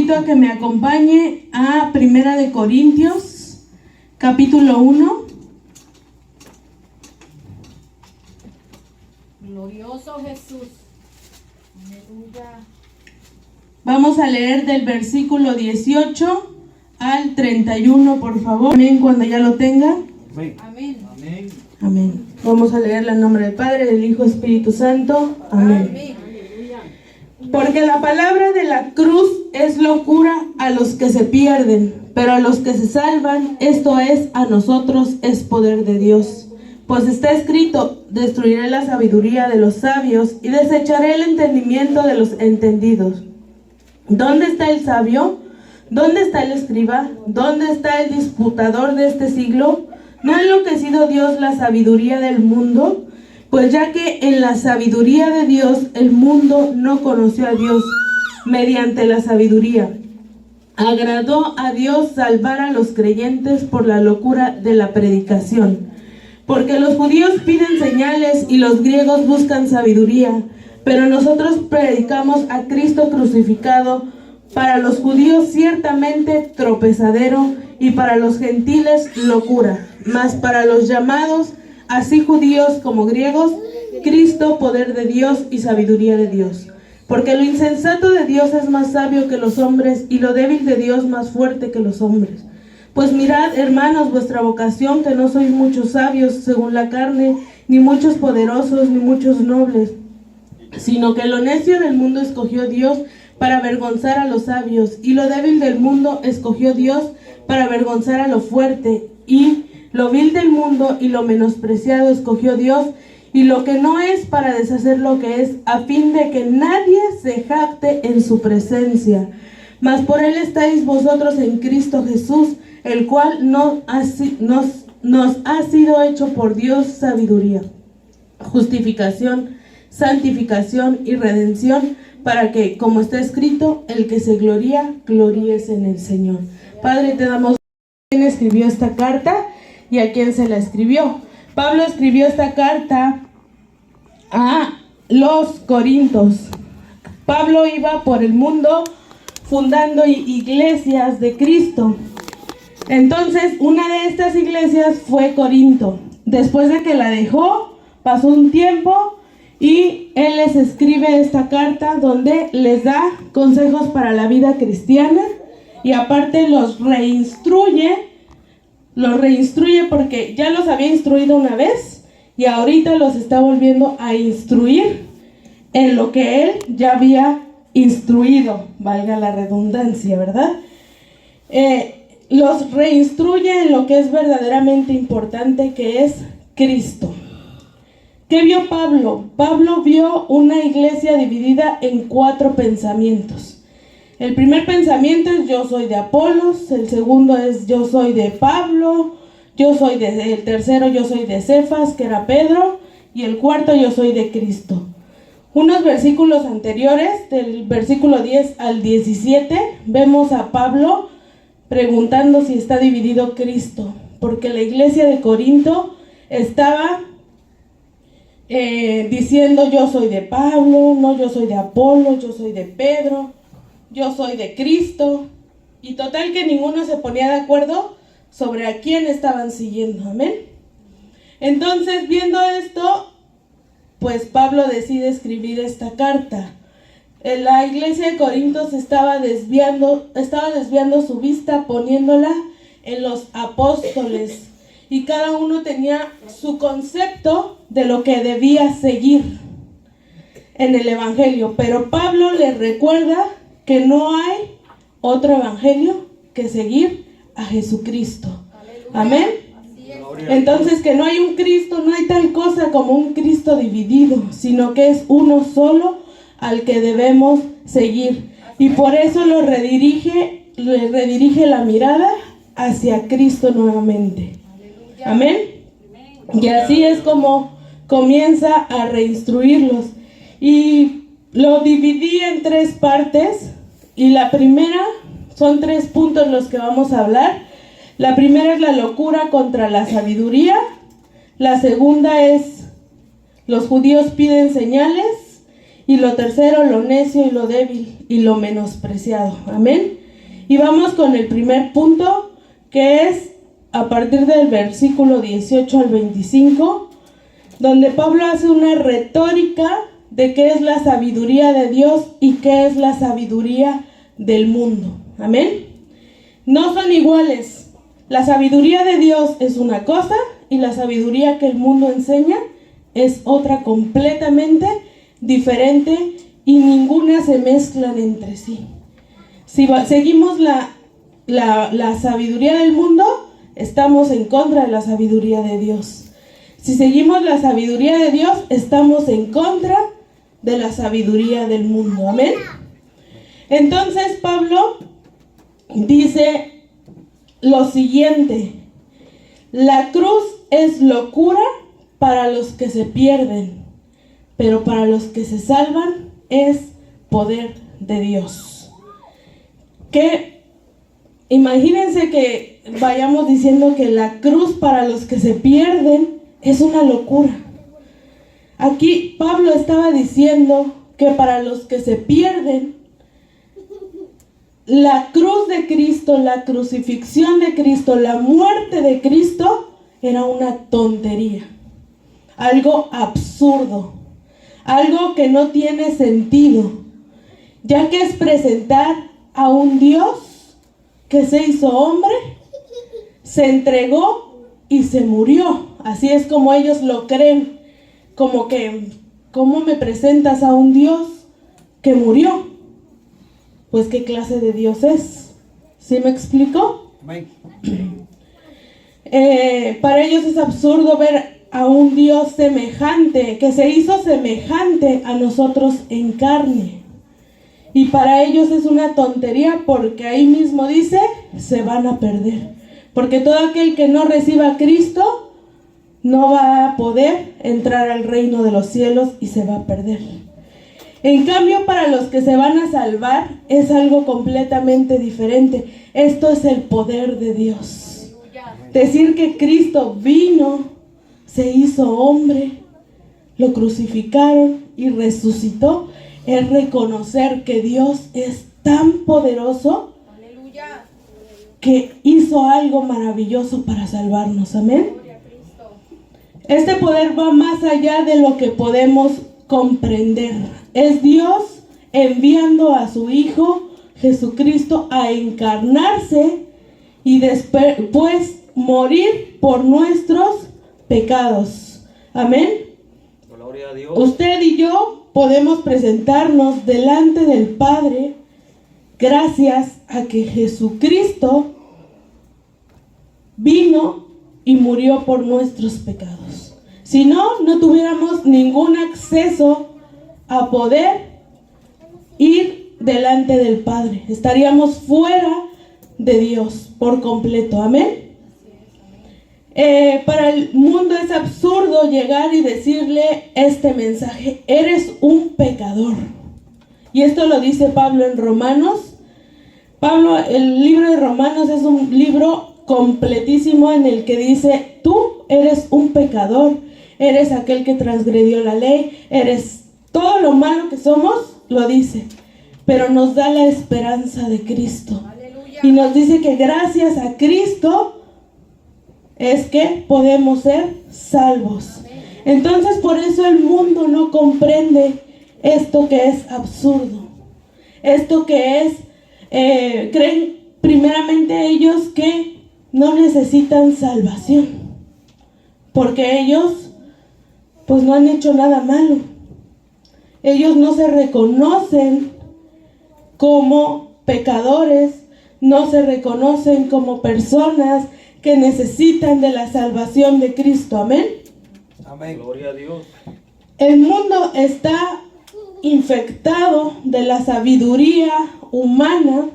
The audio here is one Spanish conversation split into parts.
invito a que me acompañe a Primera de Corintios, capítulo 1. Glorioso Jesús. Aleluya. Vamos a leer del versículo 18 al 31, por favor. Amén, cuando ya lo tenga. Amén. Amén. Amén. Vamos a leerla en nombre del Padre, del Hijo, Espíritu Santo. Amén. Porque la palabra de la cruz es locura a los que se pierden, pero a los que se salvan, esto es, a nosotros es poder de Dios. Pues está escrito: destruiré la sabiduría de los sabios y desecharé el entendimiento de los entendidos. ¿Dónde está el sabio? ¿Dónde está el escriba? ¿Dónde está el disputador de este siglo? ¿No ha enloquecido Dios la sabiduría del mundo? Pues ya que en la sabiduría de Dios el mundo no conoció a Dios mediante la sabiduría, agradó a Dios salvar a los creyentes por la locura de la predicación. Porque los judíos piden señales y los griegos buscan sabiduría, pero nosotros predicamos a Cristo crucificado, para los judíos ciertamente tropezadero y para los gentiles locura, mas para los llamados, así judíos como griegos, Cristo poder de Dios y sabiduría de Dios. Porque lo insensato de Dios es más sabio que los hombres, y lo débil de Dios más fuerte que los hombres. Pues mirad, hermanos, vuestra vocación, que no sois muchos sabios según la carne, ni muchos poderosos, ni muchos nobles, sino que lo necio del mundo escogió Dios para avergonzar a los sabios, y lo débil del mundo escogió Dios para avergonzar a lo fuerte, y lo vil del mundo y lo menospreciado escogió Dios, y lo que no es, para deshacer lo que es, a fin de que nadie se jacte en su presencia. Mas por él estáis vosotros en Cristo Jesús, el cual nos ha sido hecho por Dios sabiduría, justificación, santificación y redención, para que, como está escrito, el que se gloría, gloríese en el Señor. Padre, te damos quién escribió esta carta y a quién se la escribió. Pablo escribió esta carta a los Corintios. Pablo iba por el mundo fundando iglesias de Cristo. Entonces, una de estas iglesias fue Corinto. Después de que la dejó, pasó un tiempo y él les escribe esta carta donde les da consejos para la vida cristiana y aparte los reinstruye porque ya los había instruido una vez y ahorita los está volviendo a instruir en lo que él ya había instruido, valga la redundancia, ¿verdad? Los reinstruye en lo que es verdaderamente importante, que es Cristo. ¿Qué vio Pablo? Pablo vio una iglesia dividida en 4 pensamientos. El primer pensamiento es: yo soy de Apolos. El segundo es: yo soy de Pablo. El tercero: yo soy de Cefas, que era Pedro. Y el cuarto: yo soy de Cristo. Unos versículos anteriores, del versículo 10 al 17, vemos a Pablo preguntando si está dividido Cristo, porque la iglesia de Corinto estaba diciendo: yo soy de Pablo, no, yo soy de Apolo, yo soy de Pedro, yo soy de Cristo. Y total que ninguno se ponía de acuerdo sobre a quién estaban siguiendo. Amén. Entonces, viendo esto, pues Pablo decide escribir esta carta. La iglesia de Corinto estaba desviando su vista, poniéndola en los apóstoles. Y cada uno tenía su concepto de lo que debía seguir en el evangelio. Pero Pablo les recuerda que no hay otro evangelio que seguir a Jesucristo. Amén. Entonces, que no hay un Cristo, no hay tal cosa como un Cristo dividido, sino que es uno solo al que debemos seguir. Y por eso le redirige la mirada hacia Cristo nuevamente. Amén. Y así es como comienza a reinstruirlos. Y lo dividí en 3 partes. Y la primera, son 3 puntos los que vamos a hablar. La primera es la locura contra la sabiduría. La segunda es: los judíos piden señales. Y lo tercero, lo necio y lo débil y lo menospreciado. Amén. Y vamos con el primer punto, que es a partir del versículo 18 al 25, donde Pablo hace una retórica de qué es la sabiduría de Dios y qué es la sabiduría del mundo. Amén. No son iguales. La sabiduría de Dios es una cosa y la sabiduría que el mundo enseña es otra completamente diferente y ninguna se mezclan entre sí. Si seguimos la sabiduría del mundo, estamos en contra de la sabiduría de Dios. Si seguimos la sabiduría de Dios, estamos en contra de la sabiduría del mundo. Amén. Entonces Pablo dice lo siguiente: la cruz es locura para los que se pierden, pero para los que se salvan es poder de Dios. Que imagínense que vayamos diciendo que la cruz para los que se pierden es una locura. Aquí Pablo estaba diciendo que para los que se pierden, la cruz de Cristo, la crucifixión de Cristo, la muerte de Cristo era una tontería, algo absurdo, algo que no tiene sentido, ya que es presentar a un Dios que se hizo hombre, se entregó y se murió. Así es como ellos lo creen, como que, ¿cómo me presentas a un Dios que murió? Pues, ¿qué clase de Dios es? ¿Sí me explico? Para ellos es absurdo ver a un Dios semejante, que se hizo semejante a nosotros en carne. Y para ellos es una tontería, porque ahí mismo dice, se van a perder. Porque todo aquel que no reciba a Cristo no va a poder entrar al reino de los cielos y se va a perder. En cambio, para los que se van a salvar es algo completamente diferente. Esto es el poder de Dios. Decir que Cristo vino, se hizo hombre, lo crucificaron y resucitó, es reconocer que Dios es tan poderoso que hizo algo maravilloso para salvarnos. Amén. Este poder va más allá de lo que podemos comprender. Es Dios enviando a su Hijo Jesucristo a encarnarse y después morir por nuestros pecados. Amén. Gloria a Dios. Usted y yo podemos presentarnos delante del Padre gracias a que Jesucristo vino y murió por nuestros pecados. Si no, no tuviéramos ningún acceso a poder ir delante del Padre. Estaríamos fuera de Dios por completo. Amén. Para el mundo es absurdo llegar y decirle este mensaje: eres un pecador. Y esto lo dice Pablo en Romanos. Pablo, el libro de Romanos es un libro completísimo en el que dice: tú eres un pecador, eres aquel que transgredió la ley, eres todo lo malo que somos, lo dice, pero nos da la esperanza de Cristo. Aleluya. Y nos dice que gracias a Cristo es que podemos ser salvos. Amén. Entonces, por eso el mundo no comprende esto que es absurdo, esto que es, creen primeramente ellos que no necesitan salvación, porque ellos pues no han hecho nada malo. Ellos no se reconocen como pecadores, no se reconocen como personas que necesitan de la salvación de Cristo. Amén. Amén. Gloria a Dios. El mundo está infectado de la sabiduría humana,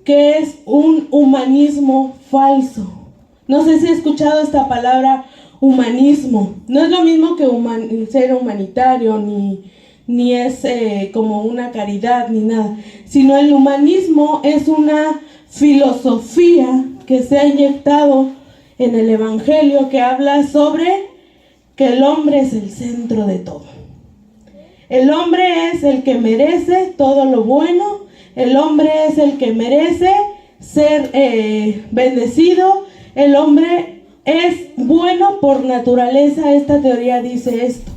que es un humanismo falso. No sé si he escuchado esta palabra humanismo. No es lo mismo que ser humanitario, ni es como una caridad, ni nada. Sino el humanismo es una filosofía que se ha inyectado en el Evangelio, que habla sobre que el hombre es el centro de todo. El hombre es el que merece todo lo bueno, el hombre es el que merece ser bendecido, el hombre es bueno por naturaleza. Esta teoría dice esto,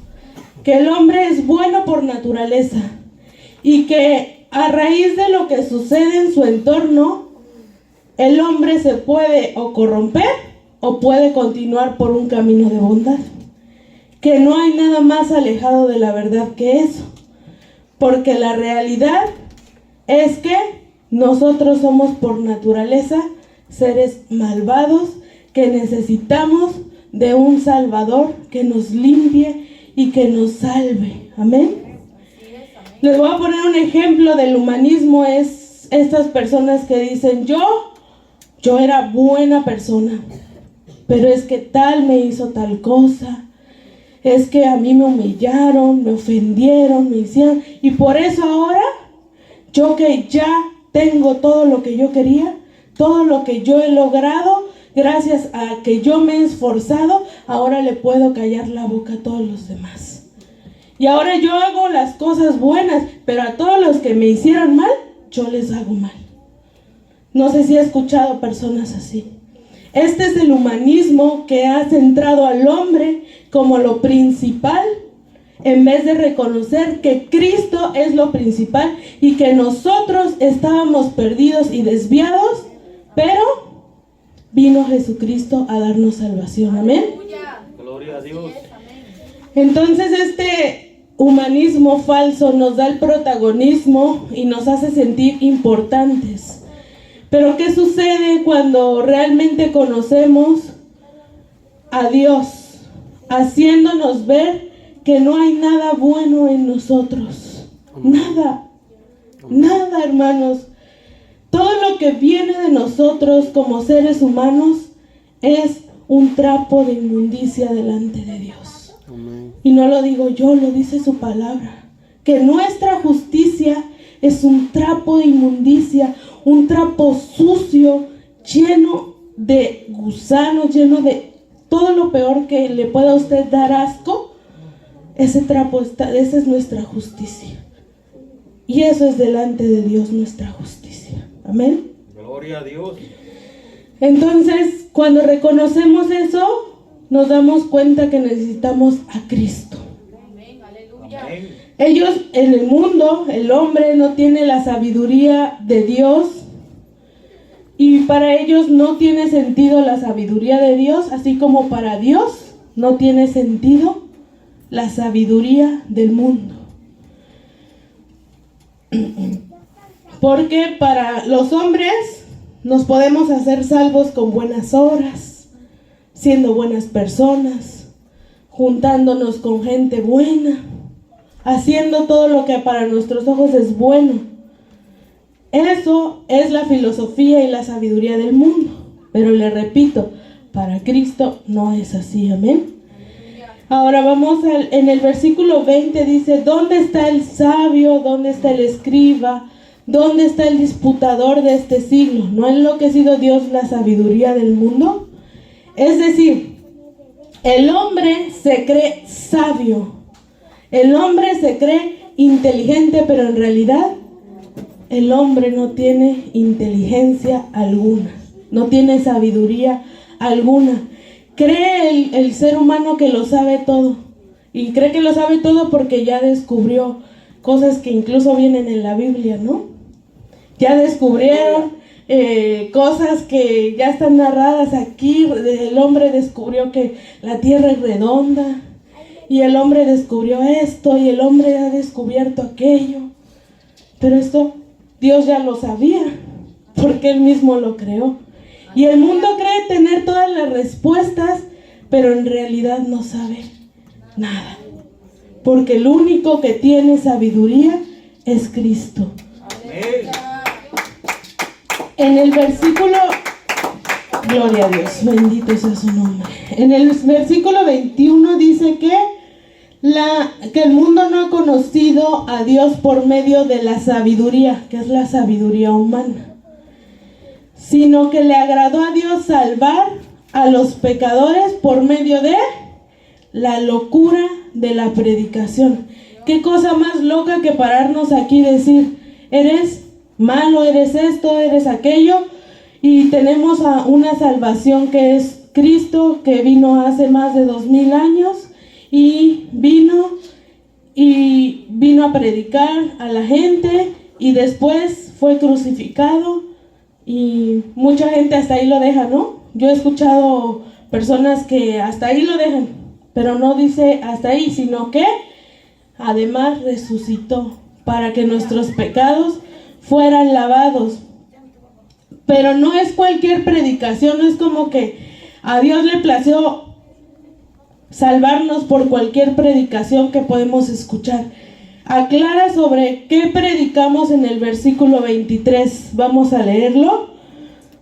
que el hombre es bueno por naturaleza y que a raíz de lo que sucede en su entorno, el hombre se puede o corromper o puede continuar por un camino de bondad. Que no hay nada más alejado de la verdad que eso. Porque la realidad es que nosotros somos por naturaleza seres malvados que necesitamos de un Salvador que nos limpie y que nos salve. Amén. Les voy a poner un ejemplo del humanismo. Es estas personas que dicen, yo era buena persona, pero es que tal me hizo tal cosa, es que a mí me humillaron, me ofendieron, me hicieron, y por eso ahora, yo que ya tengo todo lo que yo quería, todo lo que yo he logrado, gracias a que yo me he esforzado, ahora le puedo callar la boca a todos los demás. Y ahora yo hago las cosas buenas, pero a todos los que me hicieron mal, yo les hago mal. No sé si he escuchado personas así. Este es el humanismo que ha centrado al hombre como lo principal, en vez de reconocer que Cristo es lo principal y que nosotros estábamos perdidos y desviados, pero vino Jesucristo a darnos salvación. Amén. Gloria a Dios. Entonces este humanismo falso nos da el protagonismo y nos hace sentir importantes. Pero ¿qué sucede cuando realmente conocemos a Dios, haciéndonos ver que no hay nada bueno en nosotros? Nada, hermanos. Todo lo que viene de nosotros como seres humanos es un trapo de inmundicia delante de Dios. Y no lo digo yo, lo dice su palabra, que nuestra justicia es un trapo de inmundicia, un trapo sucio, lleno de gusanos, lleno de todo lo peor que le pueda a usted dar asco. Ese trapo esa es nuestra justicia. Y eso es delante de Dios nuestra justicia. Amén. Gloria a Dios. Entonces, cuando reconocemos eso, nos damos cuenta que necesitamos a Cristo. Amén, aleluya. Amén. Ellos en el mundo, el hombre no tiene la sabiduría de Dios, y para ellos no tiene sentido la sabiduría de Dios, así como para Dios no tiene sentido la sabiduría del mundo. Porque para los hombres nos podemos hacer salvos con buenas obras, siendo buenas personas, juntándonos con gente buena, haciendo todo lo que para nuestros ojos es bueno. Eso es la filosofía y la sabiduría del mundo. Pero le repito, para Cristo no es así. Amén. Ahora vamos en el versículo 20 dice, ¿dónde está el sabio? ¿Dónde está el escriba? ¿Dónde está el disputador de este siglo? ¿No ha enloquecido Dios la sabiduría del mundo? Es decir, el hombre se cree sabio, el hombre se cree inteligente, pero en realidad el hombre no tiene inteligencia alguna, no tiene sabiduría alguna. Cree el ser humano que lo sabe todo, y cree que lo sabe todo porque ya descubrió cosas que incluso vienen en la Biblia, ¿no? Ya descubrieron cosas que ya están narradas aquí. El hombre descubrió que la tierra es redonda, y el hombre descubrió esto, y el hombre ha descubierto aquello. Pero esto Dios ya lo sabía, porque Él mismo lo creó. Y el mundo cree tener todas las respuestas, pero en realidad no sabe nada. Porque el único que tiene sabiduría es Cristo. Amén. En el versículo, gloria a Dios, bendito sea su nombre. En el versículo 21 dice que el mundo no ha conocido a Dios por medio de la sabiduría, que es la sabiduría humana, sino que le agradó a Dios salvar a los pecadores por medio de la locura de la predicación. Qué cosa más loca que pararnos aquí y decir, eres malo, eres esto, eres aquello. Y tenemos a una salvación que es Cristo, que vino hace más de 2000 años y vino a predicar a la gente y después fue crucificado y mucha gente hasta ahí lo deja, ¿no? Yo he escuchado personas que hasta ahí lo dejan, pero no dice hasta ahí, sino que además resucitó para que nuestros pecados fueran lavados. Pero no es cualquier predicación, no es como que a Dios le plació salvarnos por cualquier predicación que podemos escuchar. Aclara sobre qué predicamos en el versículo 23. Vamos a leerlo.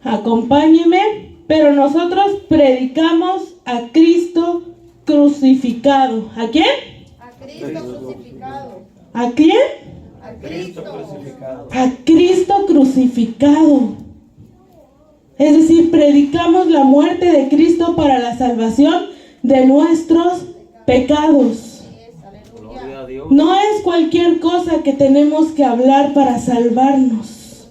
Acompáñeme. Pero nosotros predicamos a Cristo crucificado. ¿A quién? A Cristo crucificado. ¿A quién? A Cristo crucificado. A Cristo crucificado. Es decir, predicamos la muerte de Cristo para la salvación de nuestros pecados. Gloria a Dios. No es cualquier cosa que tenemos que hablar para salvarnos.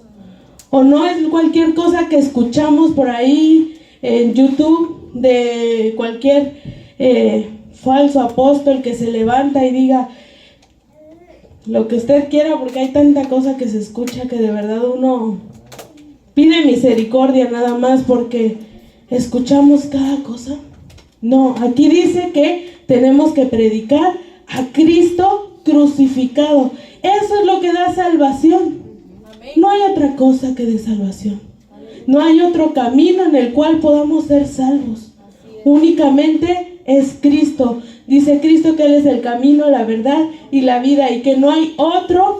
O no es cualquier cosa que escuchamos por ahí en YouTube de cualquier falso apóstol que se levanta y diga lo que usted quiera, porque hay tanta cosa que se escucha que de verdad uno pide misericordia nada más porque escuchamos cada cosa. No, aquí dice que tenemos que predicar a Cristo crucificado. Eso es lo que da salvación. No hay otra cosa que dé salvación. No hay otro camino en el cual podamos ser salvos. Únicamente es Cristo. Dice Cristo que Él es el camino, la verdad y la vida, y que no hay otro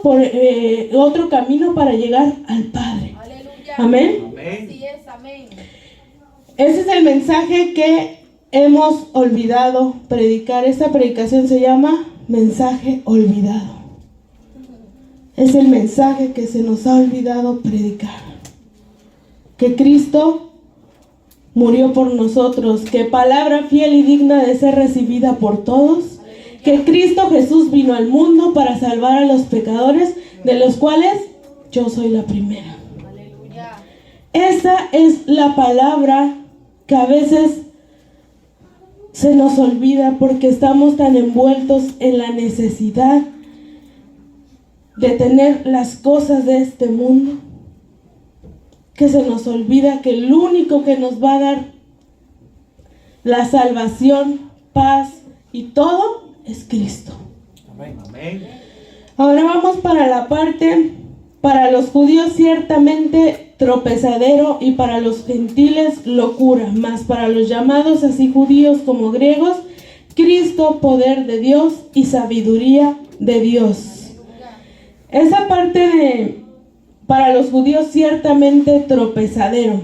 camino para llegar al Padre. Aleluya. Amén. Amén. Así es, amén. Ese es el mensaje que hemos olvidado predicar. Esta predicación se llama mensaje olvidado. Es el mensaje que se nos ha olvidado predicar. Que Cristo murió por nosotros, que palabra fiel y digna de ser recibida por todos, que Cristo Jesús vino al mundo para salvar a los pecadores, de los cuales yo soy la primera. Aleluya. Esa es la palabra que a veces se nos olvida porque estamos tan envueltos en la necesidad de tener las cosas de este mundo, que se nos olvida que el único que nos va a dar la salvación, paz y todo es Cristo. Amén. Amén. Ahora vamos para la parte, para los judíos ciertamente tropezadero y para los gentiles locura, mas para los llamados así judíos como griegos, Cristo poder de Dios y sabiduría de Dios. Esa parte de para los judíos ciertamente tropezadero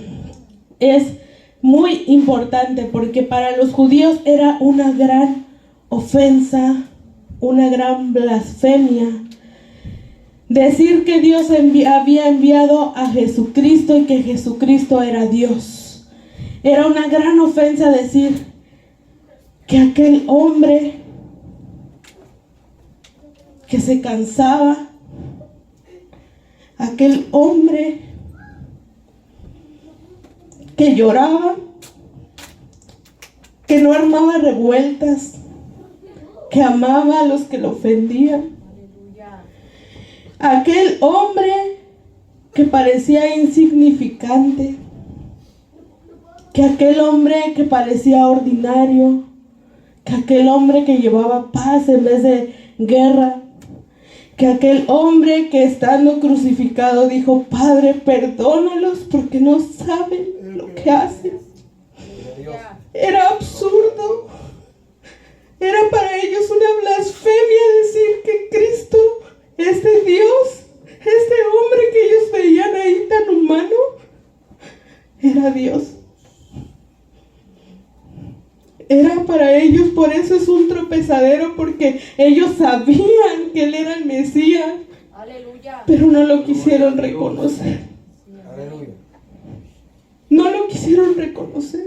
es muy importante porque para los judíos era una gran ofensa, una gran blasfemia decir que Dios había enviado a Jesucristo y que Jesucristo era Dios. Era una gran ofensa decir que aquel hombre que se cansaba, aquel hombre que lloraba, que no armaba revueltas, que amaba a los que lo ofendían, aquel hombre que parecía insignificante, que aquel hombre que parecía ordinario, que aquel hombre que llevaba paz en vez de guerra, que aquel hombre que estando crucificado dijo: Padre, perdónalos porque no saben lo que hacen. Era absurdo. Era para ellos una blasfemia decir que Cristo, este Dios, este hombre que ellos veían ahí tan humano, era Dios. Era para ellos, por eso es un tropezadero, porque ellos sabían que Él era el Mesías, Aleluya. pero no lo quisieron reconocer. Aleluya. No lo quisieron reconocer.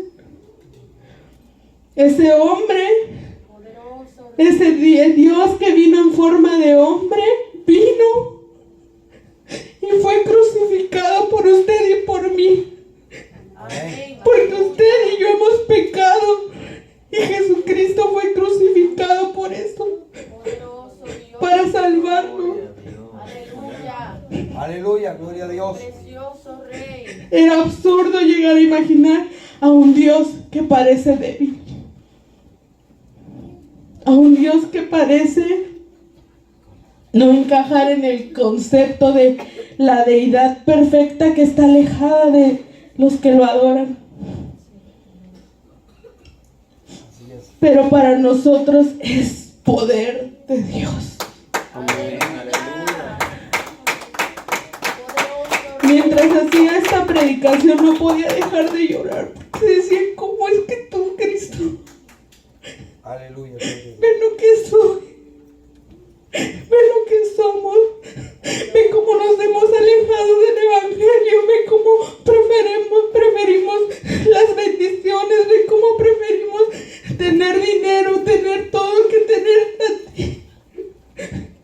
Ese hombre, Poderoso. ese Dios que vino en forma de hombre, vino y fue crucificado Aleluya, gloria a Dios. Precioso Rey. Era absurdo llegar a imaginar a un Dios que parece débil. A un Dios que parece no encajar en el concepto de la deidad perfecta que está alejada de los que lo adoran. Así es. Pero para nosotros es poder de Dios. Amén. Aleluya. Poderoso Rey. Mientras hacía esta predicación no podía dejar de llorar, porque decía, ¿cómo es que tú, Cristo, Aleluya. Gloria a Dios. ve lo que soy? Ve lo que somos. Ve cómo nos hemos alejado del Evangelio. Ve cómo preferimos las bendiciones. Ve cómo preferimos tener dinero, tener todo, que tener a ti.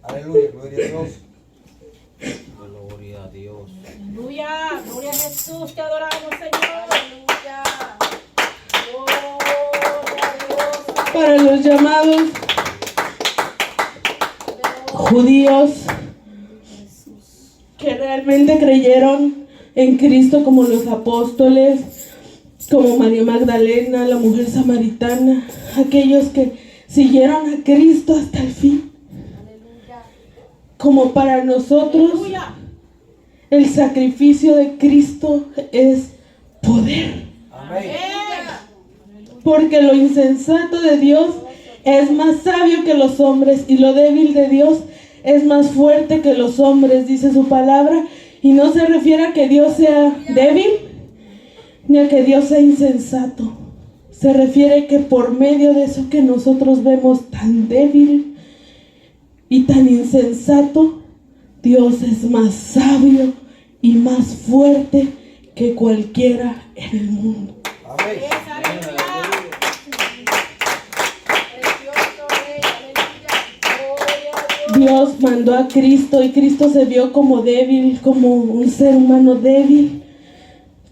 Aleluya, gloria a Dios. Gloria a Dios. Aleluya. Gloria a Jesús. Te adoramos, Señor. Aleluya. Gloria a Dios. Para los llamados judíos que realmente creyeron en Cristo, como los apóstoles, como María Magdalena, la mujer samaritana, aquellos que siguieron a Cristo hasta el fin. Aleluya. Como para nosotros, Aleluya. el sacrificio de Cristo es poder. Amén. Porque lo insensato de Dios es más sabio que los hombres, y lo débil de Dios es más fuerte que los hombres, dice su palabra. Y no se refiere a que Dios sea débil, ni a que Dios sea insensato. Se refiere que por medio de eso que nosotros vemos tan débil y tan insensato, Dios es más sabio y más fuerte que cualquiera en el mundo. Amén. Precioso Rey. Aleluya. Gloria a Dios. Dios mandó a Cristo y Cristo se vio como débil, como un ser humano débil,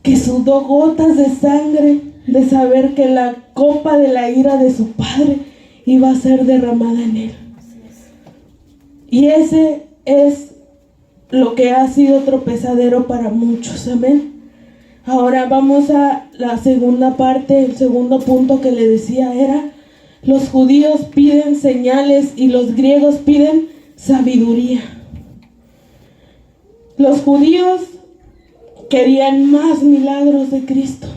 que sudó gotas de sangre de saber que la copa de la ira de su Padre iba a ser derramada en él. Y ese es lo que ha sido tropezadero para muchos. Amén. Ahora vamos a la segunda parte. El segundo punto que le decía era: los judíos piden señales y los griegos piden sabiduría. Los judíos querían más milagros de Cristo.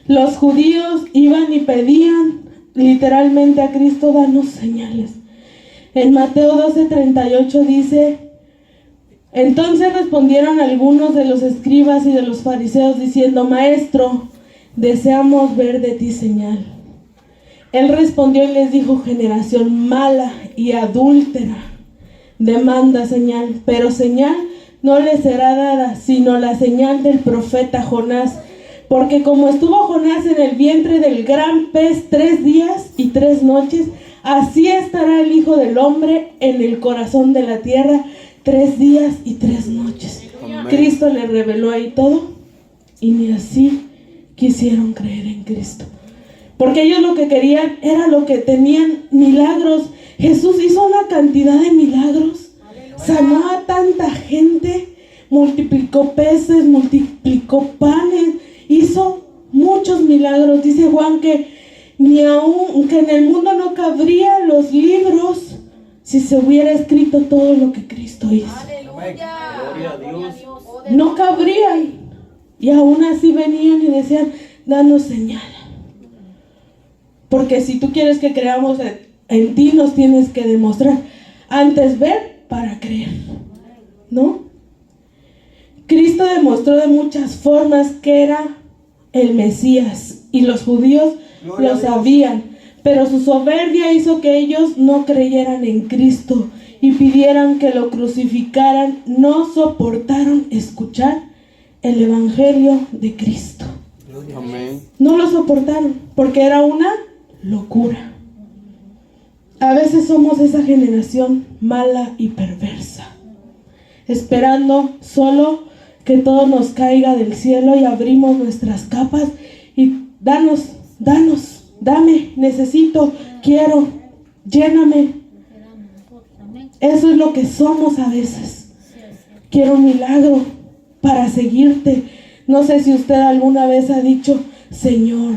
Los judíos iban y pedían literalmente a Cristo: danos señales. En Mateo 12:38 dice: entonces respondieron algunos de los escribas y de los fariseos diciendo: Maestro, deseamos ver de ti señal. Él respondió y les dijo: generación mala y adúltera demanda señal, pero señal no le será dada, sino la señal del profeta Jonás. Porque como estuvo Jonás en el vientre del gran pez 3 días y 3 noches, así estará el Hijo del Hombre en el corazón de la tierra 3 días y 3 noches. Amén. Cristo le reveló ahí todo, y ni así quisieron creer en Cristo. Porque ellos lo que querían era lo que tenían: milagros. Jesús hizo una cantidad de milagros. Sanó a tanta gente, multiplicó peces, multiplicó panes, hizo muchos milagros. Dice Juan que ni aún que en el mundo no cabrían los libros si se hubiera escrito todo lo que Cristo hizo. Aleluya. Gloria a Dios. No cabrían. Y aún así venían y decían: danos señal. Porque si tú quieres que creamos en ti, nos tienes que demostrar. Antes ver para creer, ¿no? Cristo demostró de muchas formas que era el Mesías, y los judíos Gloria a lo Dios. sabían, pero su soberbia hizo que ellos no creyeran en Cristo y pidieran que lo crucificaran. No soportaron escuchar el evangelio de Cristo. Amén. No lo soportaron porque era una locura. A veces somos esa generación mala y perversa, esperando solo que todo nos caiga del cielo, y abrimos nuestras capas y danos, dame, necesito, quiero, lléname. Eso es lo que somos a veces. quiero un milagro para seguirte. No sé si usted alguna vez ha dicho, Señor,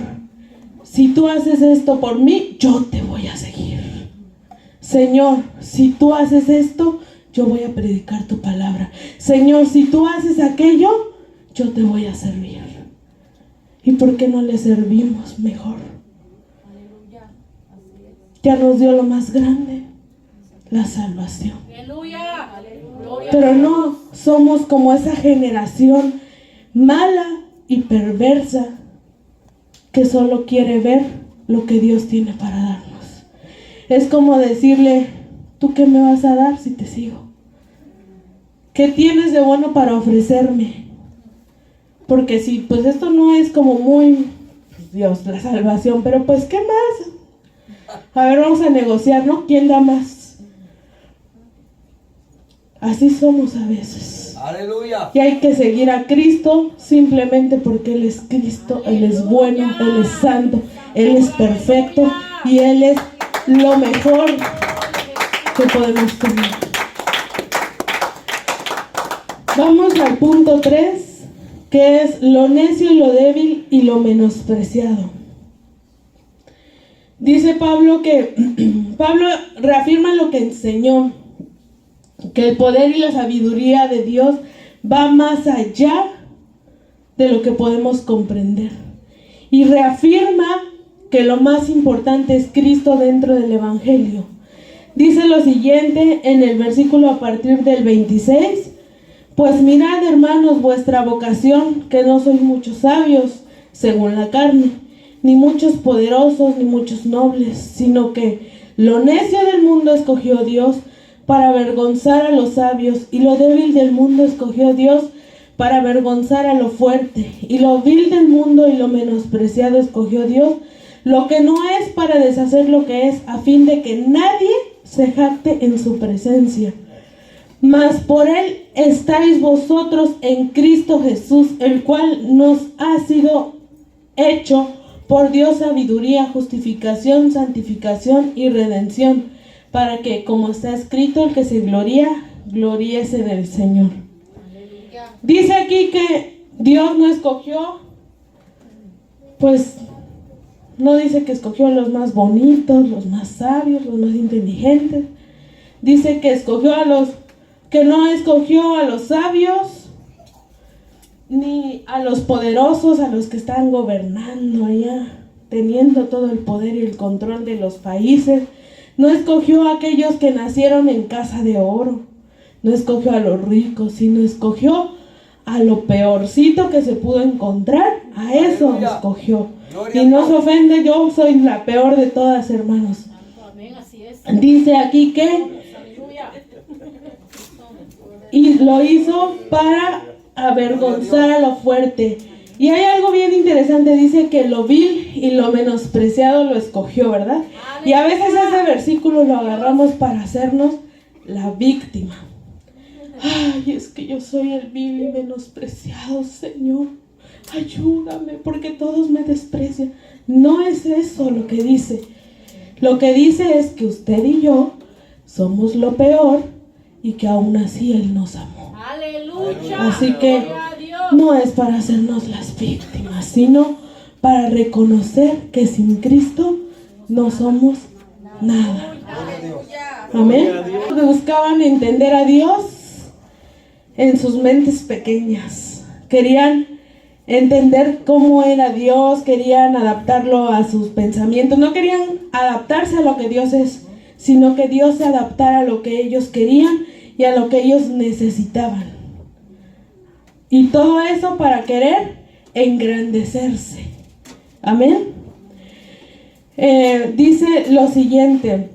si tú haces esto por mí, yo te voy a seguir. Señor, si tú haces esto, yo voy a predicar tu palabra. Señor, si tú haces aquello, yo te voy a servir. ¿Y por qué no le servimos mejor? Ya nos dio lo más grande, la salvación. Pero no somos como esa generación mala y perversa que solo quiere ver lo que Dios tiene para darnos. Es como decirle, ¿tú qué me vas a dar si te sigo? ¿Qué tienes de bueno para ofrecerme? Porque si pues esto no es como muy, Dios, la salvación, pero pues ¿qué más? A ver, vamos a negociar, ¿no? ¿Quién da más? Así somos a veces. Aleluya. Y hay que seguir a Cristo simplemente porque Él es Cristo, Él es bueno, Él es santo, Él es perfecto y Él es lo mejor que podemos tener. Vamos al punto 3, que es lo necio y lo débil y lo menospreciado. Dice Pablo que Pablo reafirma lo que enseñó, que el poder y la sabiduría de Dios va más allá de lo que podemos comprender. Y reafirma que lo más importante es Cristo dentro del Evangelio. Dice lo siguiente en el versículo a partir del 26. Pues mirad, hermanos, vuestra vocación, que no sois muchos sabios según la carne, ni muchos poderosos, ni muchos nobles, sino que lo necio del mundo escogió Dios para avergonzar a los sabios, y lo débil del mundo escogió Dios para avergonzar a lo fuerte, y lo vil del mundo y lo menospreciado escogió Dios, lo que no es, para deshacer lo que es, a fin de que nadie se jacte en su presencia. Mas por él estáis vosotros en Cristo Jesús, el cual nos ha sido hecho por Dios sabiduría, justificación, santificación y redención, para que, como está escrito, el que se gloría, gloríese en el Señor. Dice aquí que Dios no escogió, pues no dice que escogió a los más bonitos, los más sabios, los más inteligentes. Dice que escogió a los que no escogió a los sabios, ni a los poderosos, a los que están gobernando allá, teniendo todo el poder y el control de los países. No escogió a aquellos que nacieron en casa de oro. No escogió a los ricos, sino escogió a lo peorcito que se pudo encontrar. A eso Aleluya. Escogió. Gloria Y a no Dios. se ofende, yo soy la peor de todas, hermanos. Amén, así es. Dice aquí que Aleluya. y lo hizo para avergonzar a lo fuerte. Y hay algo bien interesante, dice que lo vil y lo menospreciado lo escogió, ¿verdad? Y a veces ese versículo lo agarramos para hacernos la víctima. Ay, es que yo soy el vil y menospreciado, Señor. Ayúdame porque todos me desprecian. No es eso lo que dice. Lo que dice es que usted y yo somos lo peor y que aún así Él nos amó. Aleluya. Así que Gloria a Dios. no es para hacernos las víctimas, sino para reconocer que sin Cristo no somos nada. Amén. Buscaban entender a Dios en sus mentes pequeñas. Querían entender cómo era Dios, querían adaptarlo a sus pensamientos. No querían adaptarse a lo que Dios es, sino que Dios se adaptara a lo que ellos querían y a lo que ellos necesitaban. Y todo eso para querer engrandecerse. Amén. Dice lo siguiente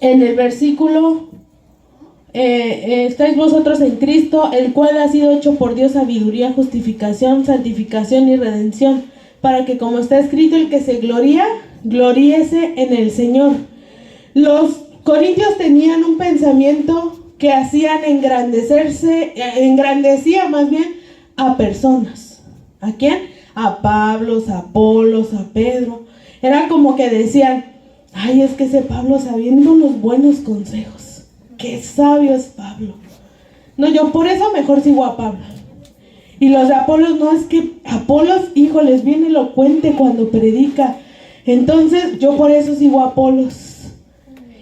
en el versículo: estáis vosotros en Cristo, el cual ha sido hecho por Dios sabiduría, justificación, santificación y redención, para que, como está escrito, el que se gloría, gloríese en el Señor. Los corintios tenían un pensamiento que hacían engrandecía más bien a personas. ¿A quién? A Pablo, a Apolos, a Pedro. Era como que decían: ay, es que ese Pablo sabiendo unos buenos consejos. Qué sabio es Pablo. No, yo por eso mejor sigo a Pablo. Y los de Apolos, no, es que Apolos, híjoles, bien elocuente cuando predica. Entonces, yo por eso sigo a Apolos.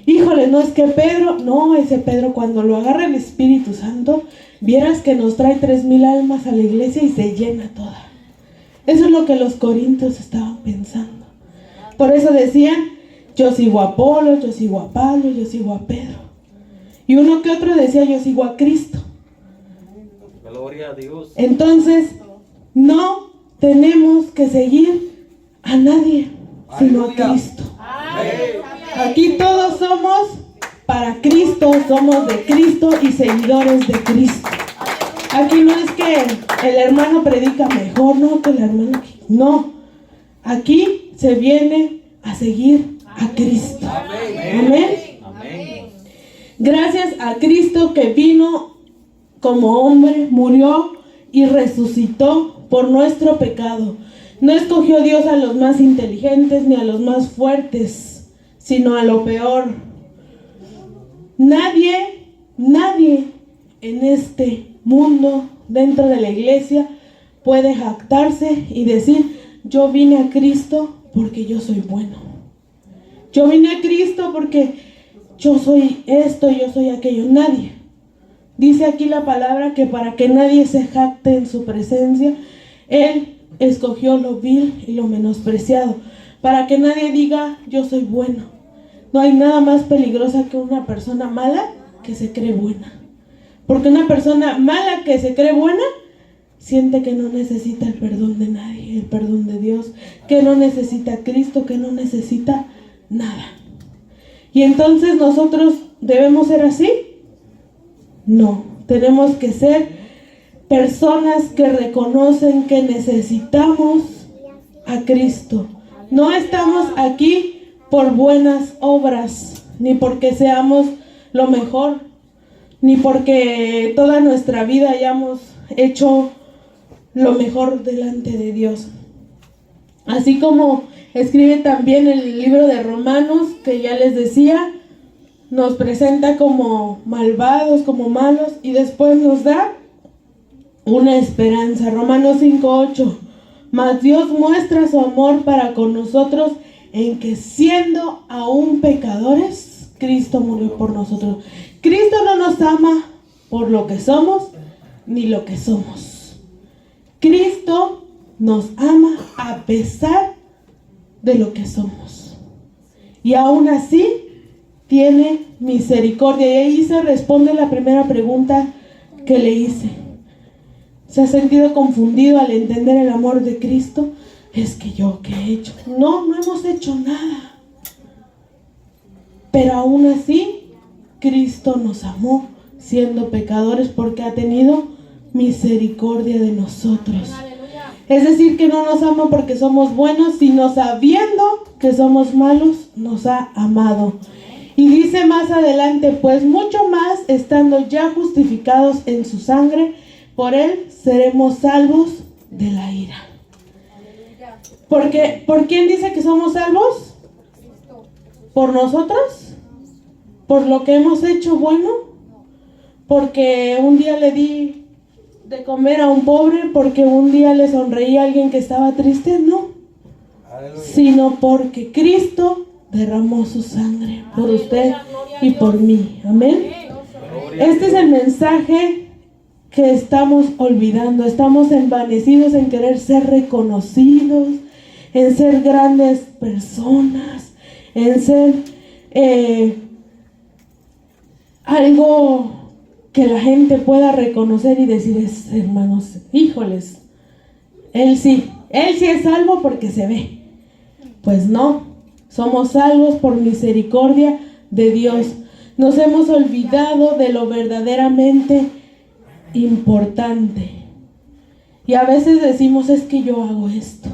Híjole, no, es que Pedro, no, ese Pedro cuando lo agarra el Espíritu Santo, vieras que nos trae 3,000 almas a la iglesia y se llena toda. Eso es lo que los corintios estaban pensando. Por eso decían, yo sigo a Apolos, yo sigo a Pablo, yo sigo a Pedro. Y uno que otro decía, yo sigo a Cristo. Gloria a Dios. Entonces, no tenemos que seguir a nadie, sino a Cristo. Aquí todos somos para Cristo, somos de Cristo y seguidores de Cristo. Aquí no es que el hermano predica mejor, no, que el hermano... No, aquí se viene a seguir a Cristo. Amén. Amén. Gracias a Cristo que vino como hombre, murió y resucitó por nuestro pecado. No escogió Dios a los más inteligentes ni a los más fuertes, sino a lo peor. Nadie en este mundo, dentro de la iglesia, puede jactarse y decir, yo vine a Cristo porque yo soy bueno. Yo vine a Cristo porque yo soy esto, yo soy aquello. Nadie. Dice aquí la palabra que para que nadie se jacte en su presencia, Él escogió lo vil y lo menospreciado. Para que nadie diga, yo soy bueno. No hay nada más peligrosa que una persona mala que se cree buena. Porque una persona mala que se cree buena, siente que no necesita el perdón de nadie, el perdón de Dios, que no necesita a Cristo, que no necesita nada. Y entonces nosotros debemos ser así. No, tenemos que ser personas que reconocen que necesitamos a Cristo. No estamos aquí por buenas obras, ni porque seamos lo mejor, ni porque toda nuestra vida hayamos hecho lo mejor delante de Dios. Así como escribe también el libro de Romanos, que ya les decía, nos presenta como malvados, como malos, y después nos da una esperanza. Romanos 5:8. Mas Dios muestra su amor para con nosotros en que siendo aún pecadores, Cristo murió por nosotros. Cristo no nos ama por lo que somos, ni lo que somos. Cristo nos ama a pesar de lo que somos. Y aún así, tiene misericordia. Y ahí se responde la primera pregunta que le hice. ¿Se ha sentido confundido al entender el amor de Cristo? Es que yo, ¿qué he hecho? No hemos hecho nada. Pero aún así, Cristo nos amó siendo pecadores porque ha tenido misericordia de nosotros. Es decir, que no nos ama porque somos buenos, sino sabiendo que somos malos, nos ha amado. Y dice más adelante, pues mucho más, estando ya justificados en su sangre, por él seremos salvos de la ira. Porque, ¿por quién dice que somos salvos? ¿Por nosotros? ¿Por lo que hemos hecho bueno? ¿Porque un día le di de comer a un pobre? ¿Porque un día le sonreí a alguien que estaba triste? No. Aleluya. Sino porque Cristo derramó su sangre por usted y por mí. Amén. Este es el mensaje que estamos olvidando. Estamos envanecidos en querer ser reconocidos, en ser grandes personas, en ser algo que la gente pueda reconocer y decir, hermanos, híjoles, él sí es salvo porque se ve. Pues no. Somos salvos por misericordia de Dios. Nos hemos olvidado de lo verdaderamente importante. Y a veces decimos, es que yo hago esto.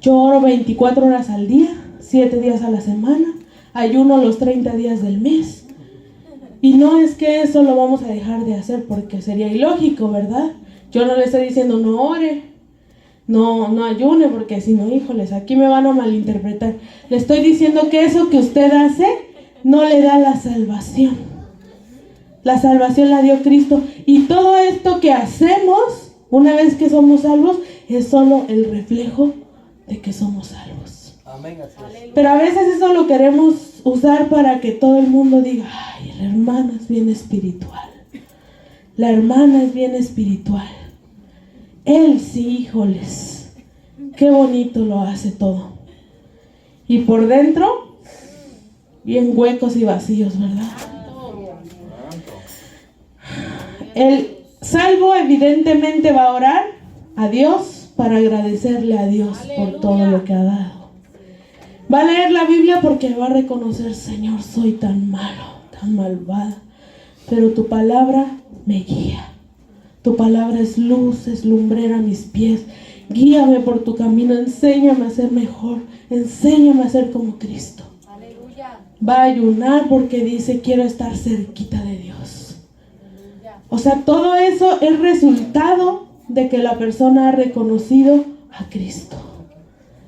Yo oro 24 horas al día, 7 días a la semana, ayuno los 30 días del mes. Y no es que eso lo vamos a dejar de hacer porque sería ilógico, ¿verdad? Yo no le estoy diciendo no ore, no ayune, porque si no, híjoles, aquí me van a malinterpretar. Le estoy diciendo que eso que usted hace no le da la salvación. La salvación la dio Cristo. Y todo esto que hacemos, una vez que somos salvos, es solo el reflejo de que somos salvos. Amén. Así es. Pero a veces eso lo queremos usar para que todo el mundo diga, ay, la hermana es bien espiritual. La hermana es bien espiritual. Él sí, híjoles, qué bonito lo hace todo. Y por dentro, bien huecos y vacíos, ¿verdad? El salvo evidentemente va a orar a Dios para agradecerle a Dios por todo lo que ha dado. Va a leer la Biblia porque va a reconocer, Señor, soy tan malo, tan malvada, pero tu palabra me guía. Tu palabra es luz, es lumbrera a mis pies. Guíame por tu camino, enséñame a ser mejor, enséñame a ser como Cristo. Aleluya. Va a ayunar porque dice, quiero estar cerquita de Dios. O sea, todo eso es resultado de que la persona ha reconocido a Cristo.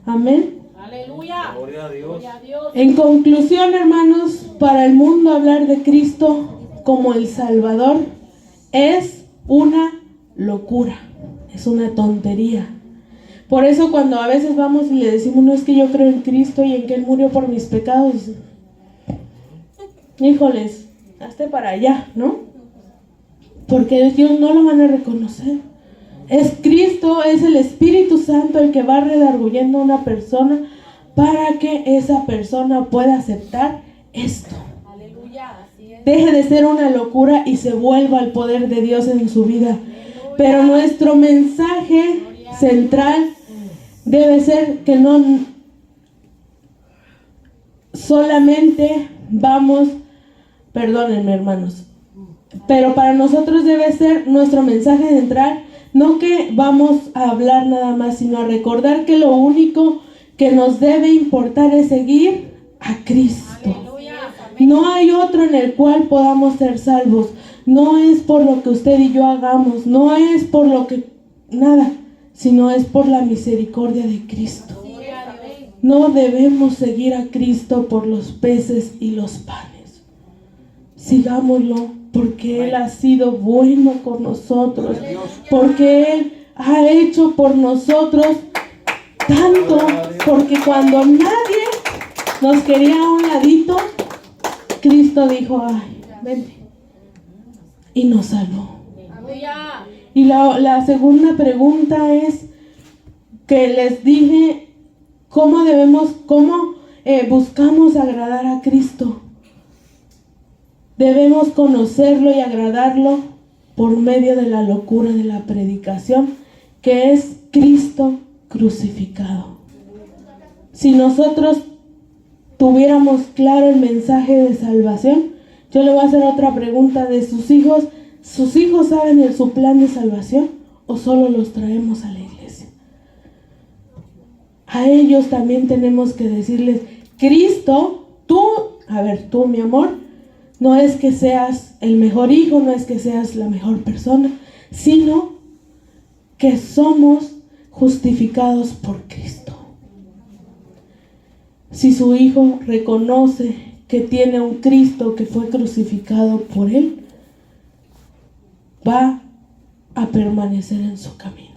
Amén. Aleluya. Gloria a Dios. Gloria a Dios. En conclusión, hermanos, para el mundo hablar de Cristo como el Salvador es una locura, es una tontería. Por eso cuando a veces vamos y le decimos, no, es que yo creo en Cristo y en que Él murió por mis pecados, híjoles, hazte para allá, ¿no? Porque ellos no lo van a reconocer. Es Cristo, es el Espíritu Santo el que va redarguyendo a una persona para que esa persona pueda aceptar esto. Aleluya. Así es. Deje de ser una locura y se vuelva al poder de Dios en su vida. Pero nuestro mensaje central debe ser que no solamente vamos, perdónenme hermanos, pero para nosotros debe ser nuestro mensaje central, no que vamos a hablar nada más, sino a recordar que lo único que nos debe importar es seguir a Cristo. No hay otro en el cual podamos ser salvos. No es por lo que usted y yo hagamos, no es por lo que nada, sino es por la misericordia de Cristo. No debemos seguir a Cristo por los peces y los panes. Sigámoslo porque Él ha sido bueno con nosotros, porque Él ha hecho por nosotros tanto, porque cuando nadie nos quería a un ladito, Cristo dijo, ay, vente, y nos salvó. Aleluya. Y la segunda pregunta es que les dije, ¿cómo buscamos agradar a Cristo? Debemos conocerlo y agradarlo por medio de la locura de la predicación, que es Cristo crucificado. Si nosotros tuviéramos claro el mensaje de salvación, yo le voy a hacer otra pregunta de sus hijos. ¿Sus hijos saben su plan de salvación o solo los traemos a la iglesia? A ellos también tenemos que decirles, Cristo, tú, mi amor, no es que seas el mejor hijo, no es que seas la mejor persona, sino que somos justificados por Cristo. Si su hijo reconoce que tiene un Cristo que fue crucificado por él, va a permanecer en su camino.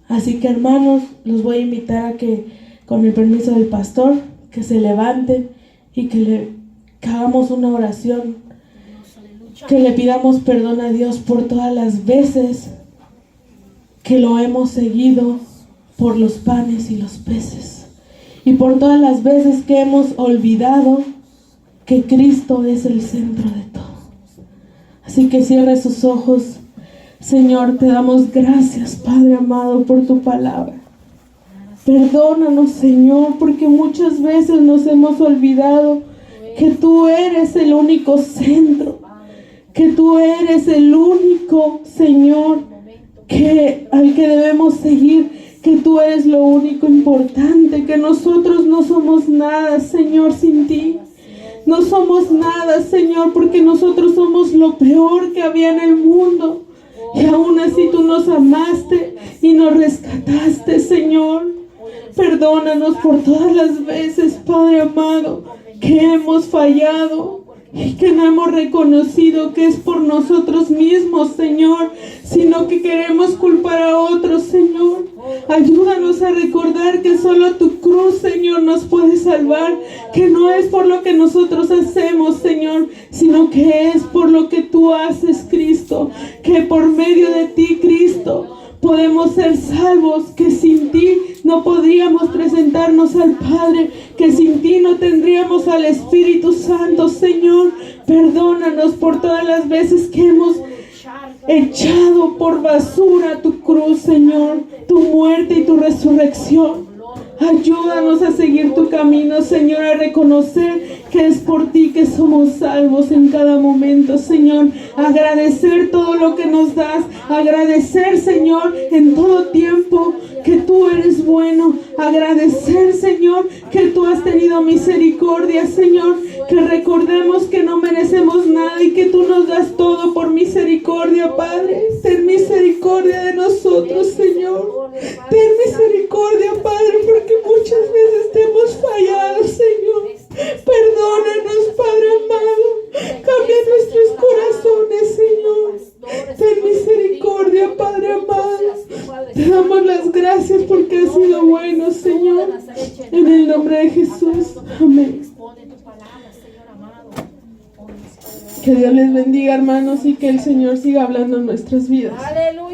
Así que hermanos, los voy a invitar a que, con el permiso del pastor, que se levanten y que hagamos una oración, que le pidamos perdón a Dios por todas las veces que lo hemos seguido por los panes y los peces, y por todas las veces que hemos olvidado que Cristo es el centro de todo. Así que cierre sus ojos. Señor, te damos gracias, Padre amado, por tu palabra. Perdónanos, Señor, porque muchas veces nos hemos olvidado que tú eres el único centro, que tú eres el único, Señor, al que debemos seguir, que tú eres lo único importante, que nosotros no somos nada, Señor, sin ti. No somos nada, Señor, porque nosotros somos lo peor que había en el mundo. Y aún así tú nos amaste y nos rescataste, Señor. Perdónanos por todas las veces, Padre amado, que hemos fallado, y que no hemos reconocido que es por nosotros mismos, Señor, sino que queremos culpar a otros, Señor. Ayúdanos a recordar que solo tu cruz, Señor, nos puede salvar, que no es por lo que nosotros hacemos, Señor, sino que es por lo que tú haces, Cristo, que por medio de ti, Cristo, podemos ser salvos, que sin ti no podríamos presentarnos al Padre, que sin ti no tendríamos al Espíritu Santo, Señor. Perdónanos por todas las veces que hemos echado por basura tu cruz, Señor, tu muerte y tu resurrección. Ayúdanos a seguir tu camino, Señor, a reconocer que es por ti que somos salvos en cada momento, Señor. Agradecer todo lo que nos das, agradecer, Señor, en todo tiempo que tú eres bueno. Agradecer, Señor, que tú has tenido misericordia, Señor, que recordemos que no merecemos nada y que tú nos das todo por misericordia, Padre. Ten misericordia de nosotros, Señor. Ten misericordia, Padre, porque muchas veces te hemos fallado, Señor. Perdónanos, Padre amado. Cambia nuestros corazones, Señor. Ten misericordia, Padre amado. Te damos las gracias porque has sido bueno, Señor. En el nombre de Jesús. Amén. Que Dios les bendiga, hermanos, y que el Señor siga hablando en nuestras vidas. Aleluya.